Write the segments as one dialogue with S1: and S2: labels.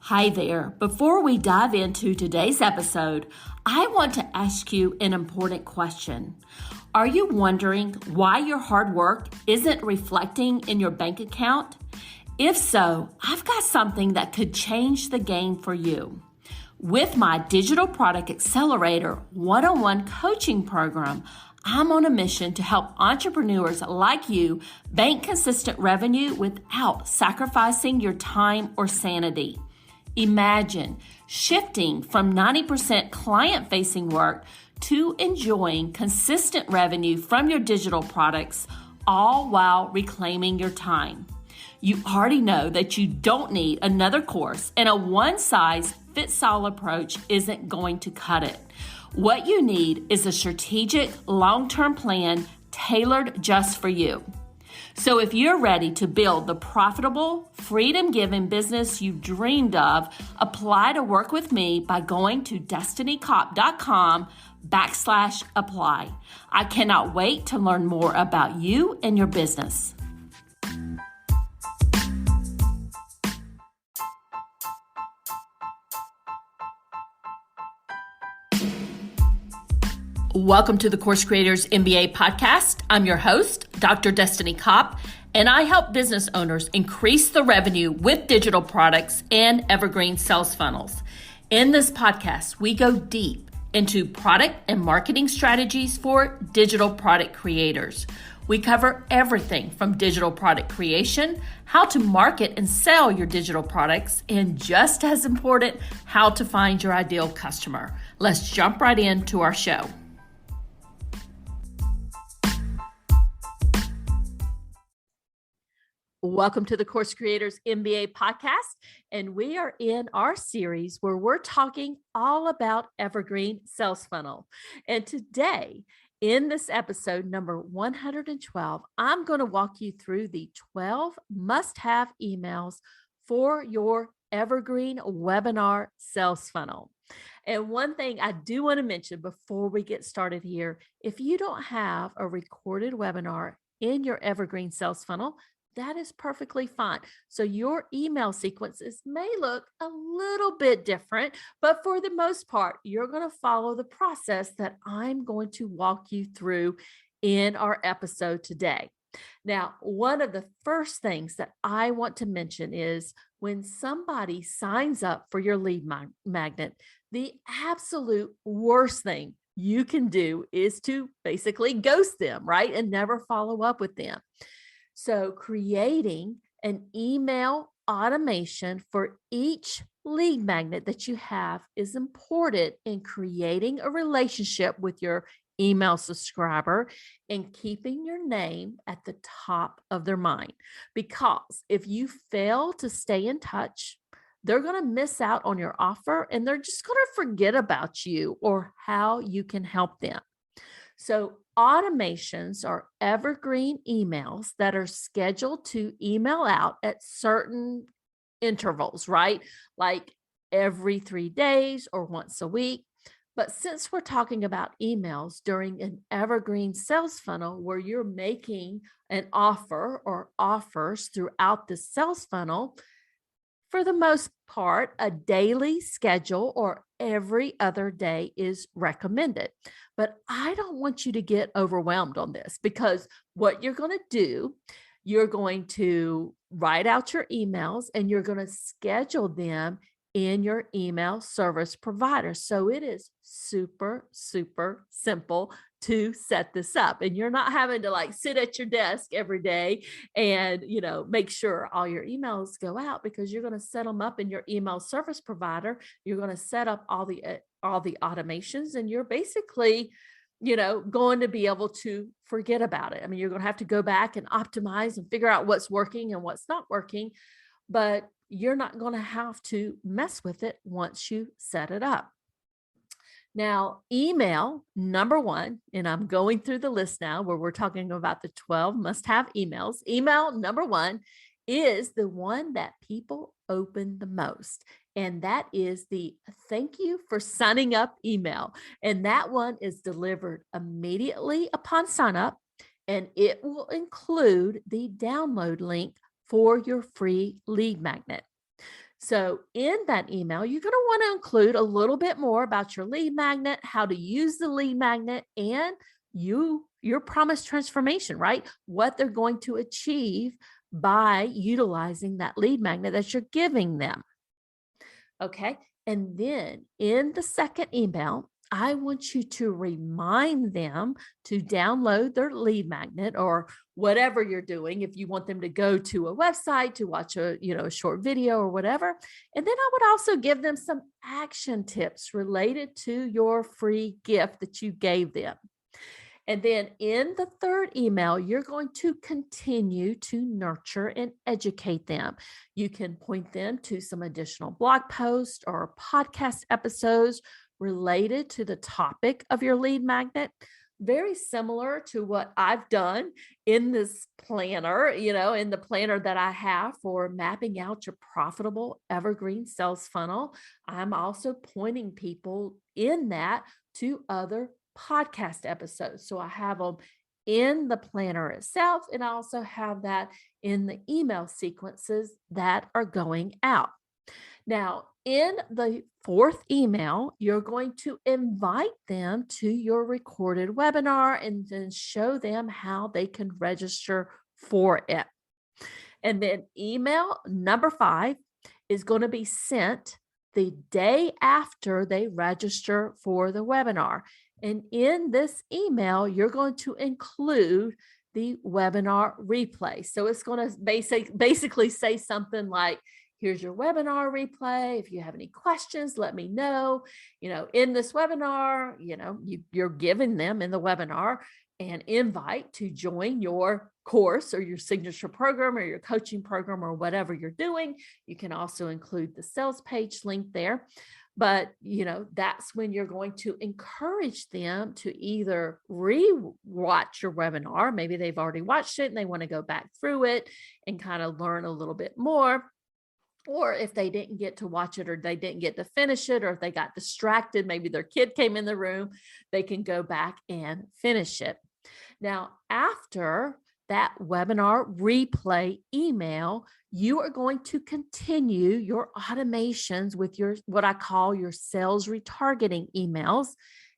S1: Hi there. Before we dive into today's episode, I want to ask you an important question. Are you wondering why your hard work isn't reflecting in your bank account? If so, I've got something that could change the game for you. With my Digital Product Accelerator one-on-one coaching program, I'm on a mission to help entrepreneurs like you bank consistent revenue without sacrificing your time or sanity. Imagine shifting from 90% client-facing work to enjoying consistent revenue from your digital products, all while reclaiming your time. You already know that you don't need another course, and a one-size-fits-all approach isn't going to cut it. What you need is a strategic, long-term plan tailored just for you. So if you're ready to build the profitable, freedom-giving business you've dreamed of, apply to work with me by going to destinycop.com/apply. I cannot wait to learn more about you and your business. Welcome to the Course Creators MBA podcast. I'm your host, Dr. Destiny Cop, and I help business owners increase the revenue with digital products and Evergreen sales funnels. In this podcast, we go deep into product and marketing strategies for digital product creators. We cover everything from digital product creation, how to market and sell your digital products, and just as important, how to find your ideal customer. Let's jump right into our show. Welcome to the Course Creators MBA podcast, and we are in our series where we're talking all about Evergreen Sales Funnel. And today, in this episode number 112, I'm going to walk you through the 12 must-have emails for your Evergreen webinar sales funnel. And one thing I do want to mention before we get started here, if you don't have a recorded webinar in your Evergreen sales funnel, that is perfectly fine. So your email sequences may look a little bit different, but for the most part, you're going to follow the process that I'm going to walk you through in our episode today. Now, one of the first things that I want to mention is when somebody signs up for your lead magnet, the absolute worst thing you can do is to basically ghost them, right? And never follow up with them. So creating an email automation for each lead magnet that you have is important in creating a relationship with your email subscriber and keeping your name at the top of their mind. Because if you fail to stay in touch, they're going to miss out on your offer and they're just going to forget about you or how you can help them. So automations are evergreen emails that are scheduled to email out at certain intervals, right? Like every 3 days or once a week. But since we're talking about emails during an evergreen sales funnel where you're making an offer or offers throughout the sales funnel, for the most part, a daily schedule or every other day is recommended. But I don't want you to get overwhelmed on this because what you're going to do, you're going to write out your emails and you're going to schedule them in your email service provider. So it is super, super simple to set this up. And you're not having to sit at your desk every day and, make sure all your emails go out because you're going to set them up in your email service provider. You're going to set up all the automations and you're basically, going to be able to forget about it. I mean, you're going to have to go back and optimize and figure out what's working and what's not working, but you're not going to have to mess with it once you set it up. Now, email number one, and I'm going through the list now where we're talking about the 12 must-have emails. Email number one is the one that people open the most. And that is the thank you for signing up email. And that one is delivered immediately upon sign up, and it will include the download link for your free lead magnet. So, in that email, you're going to want to include a little bit more about your lead magnet, how to use the lead magnet, and your promised transformation, right? What they're going to achieve by utilizing that lead magnet that you're giving them. Okay. And then in the second email, I want you to remind them to download their lead magnet or whatever you're doing. If you want them to go to a website to watch a short video or whatever. And then I would also give them some action tips related to your free gift that you gave them. And then in the third email, you're going to continue to nurture and educate them. You can point them to some additional blog posts or podcast episodes related to the topic of your lead magnet. Very similar to what I've done in this planner, in the planner that I have for mapping out your profitable evergreen sales funnel. I'm also pointing people in that to other podcast episodes. So I have them in the planner itself, and I also have that in the email sequences that are going out. Now, in the fourth email, you're going to invite them to your recorded webinar and then show them how they can register for it. And then email number 5 is going to be sent the day after they register for the webinar. And in this email, you're going to include the webinar replay. So it's going to basically say something like, here's your webinar replay. If you have any questions, let me know. In this webinar, you're giving them in the webinar an invite to join your course or your signature program or your coaching program or whatever you're doing. You can also include the sales page link there. But, that's when you're going to encourage them to either re-watch your webinar. Maybe they've already watched it and they want to go back through it and kind of learn a little bit more. Or if they didn't get to watch it or they didn't get to finish it, or if they got distracted, maybe their kid came in the room, they can go back and finish it. Now, after that webinar replay email, you are going to continue your automations with what I call your sales retargeting emails.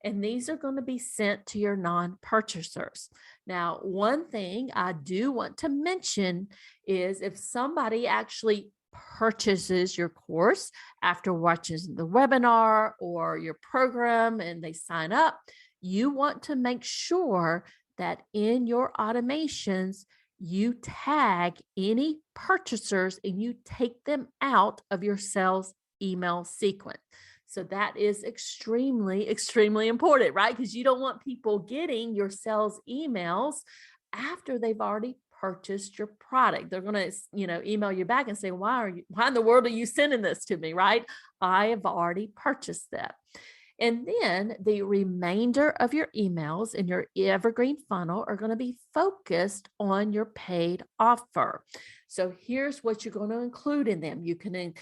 S1: And these are going to be sent to your non-purchasers. Now, one thing I do want to mention is if somebody actually purchases your course after watching the webinar or your program and they sign up, you want to make sure that in your automations, you tag any purchasers and you take them out of your sales email sequence. So that is extremely, extremely important, right? Because you don't want people getting your sales emails after they've already purchased your product. They're going to, email you back and say, why in the world are you sending this to me, right? I have already purchased that. And then the remainder of your emails in your Evergreen funnel are going to be focused on your paid offer. So here's what you're going to include in them. You can,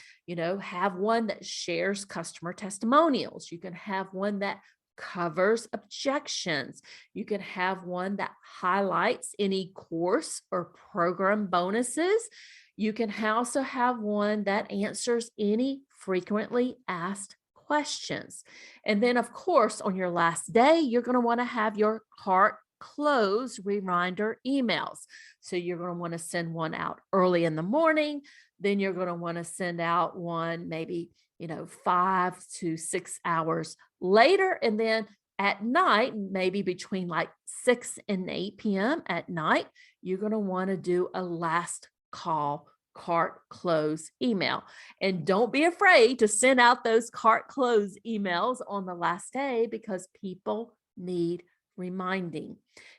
S1: have one that shares customer testimonials. You can have one that covers objections. You can have one that highlights any course or program bonuses. You can also have one that answers any frequently asked questions. And then, of course, on your last day, you're going to want to have your cart close reminder emails. So you're going to want to send one out early in the morning. Then you're going to want to send out one maybe 5 to 6 hours later. And then at night, maybe between like 6 and 8 p.m. at night, you're going to want to do a last call cart close email. And don't be afraid to send out those cart close emails on the last day because people need reminding.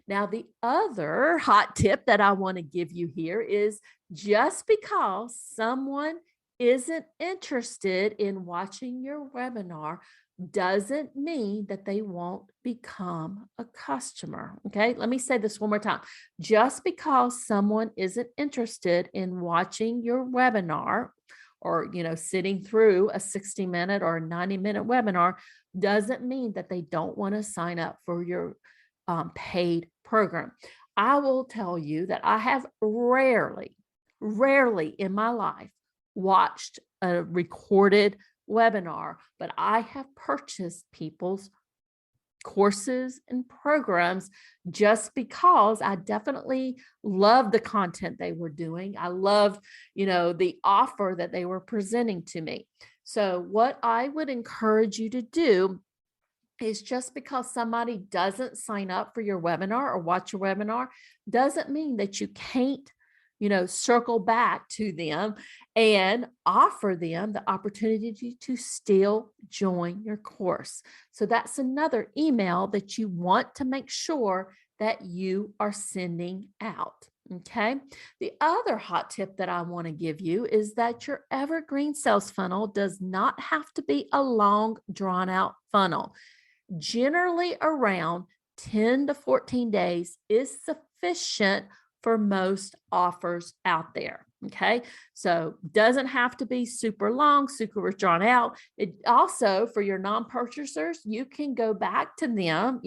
S1: Now, the other hot tip that I want to give you here is just because someone isn't interested in watching your webinar doesn't mean that they won't become a customer. Okay, let me say this one more time. Just because someone isn't interested in watching your webinar or, sitting through a 60-minute or 90-minute webinar doesn't mean that they don't want to sign up for your paid program. I will tell you that I have rarely in my life watched a recorded webinar, but I have purchased people's courses and programs just because I definitely loved the content they were doing. I loved, the offer that they were presenting to me. So what I would encourage you to do is just because somebody doesn't sign up for your webinar or watch your webinar doesn't mean that you can't, circle back to them and offer them the opportunity to still join your course. So that's another email that you want to make sure that you are sending out. Okay. The other hot tip that I want to give you is that your evergreen sales funnel does not have to be a long, drawn out funnel. Generally, around 10 to 14 days is sufficient for most offers out there. Okay. So doesn't have to be super long, super drawn out. It also, for your non-purchasers, you can go back to them,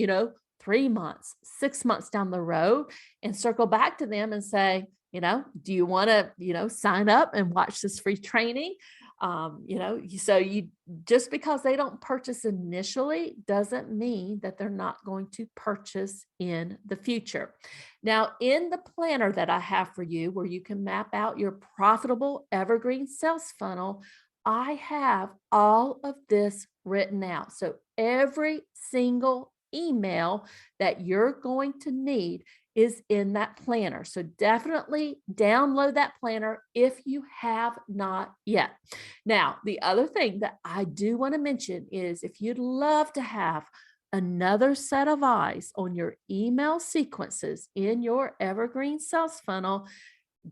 S1: 3 months, 6 months down the road and circle back to them and say, do you want to, sign up and watch this free training? So you just because they don't purchase initially doesn't mean that they're not going to purchase in the future. Now, in the planner that I have for you, where you can map out your profitable evergreen sales funnel, I have all of this written out. So every single email that you're going to need is in that planner. So definitely download that planner if you have not yet. Now, the other thing that I do want to mention is if you'd love to have another set of eyes on your email sequences in your evergreen sales funnel,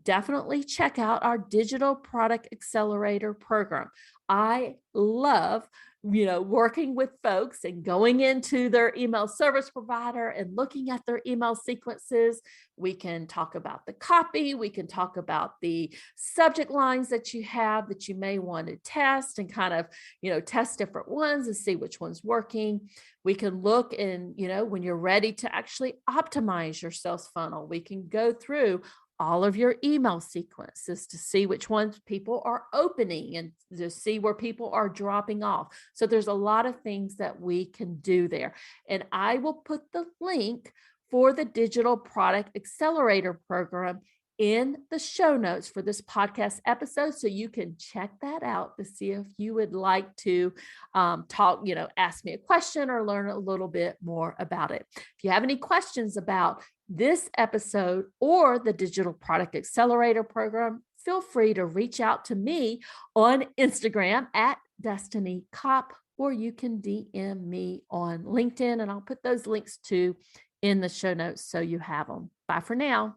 S1: definitely check out our digital product accelerator program. I love, working with folks and going into their email service provider and looking at their email sequences. We can talk about the copy. We can talk about the subject lines that you have that you may want to test and kind of, test different ones and see which one's working. We can look and, when you're ready to actually optimize your sales funnel, we can go through all of your email sequences to see which ones people are opening and to see where people are dropping off. So there's a lot of things that we can do there. And I will put the link for the Digital Product Accelerator program in the show notes for this podcast episode. So you can check that out to see if you would like to talk, ask me a question or learn a little bit more about it. If you have any questions about this episode or the Digital Product Accelerator program, feel free to reach out to me on Instagram at Destiny Cop, or you can DM me on LinkedIn, and I'll put those links too in the show notes so you have them. Bye for now.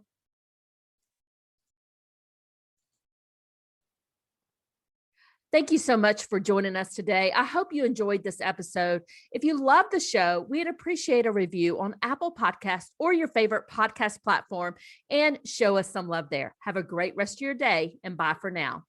S1: Thank you so much for joining us today. I hope you enjoyed this episode. If you love the show, we'd appreciate a review on Apple Podcasts or your favorite podcast platform and show us some love there. Have a great rest of your day and bye for now.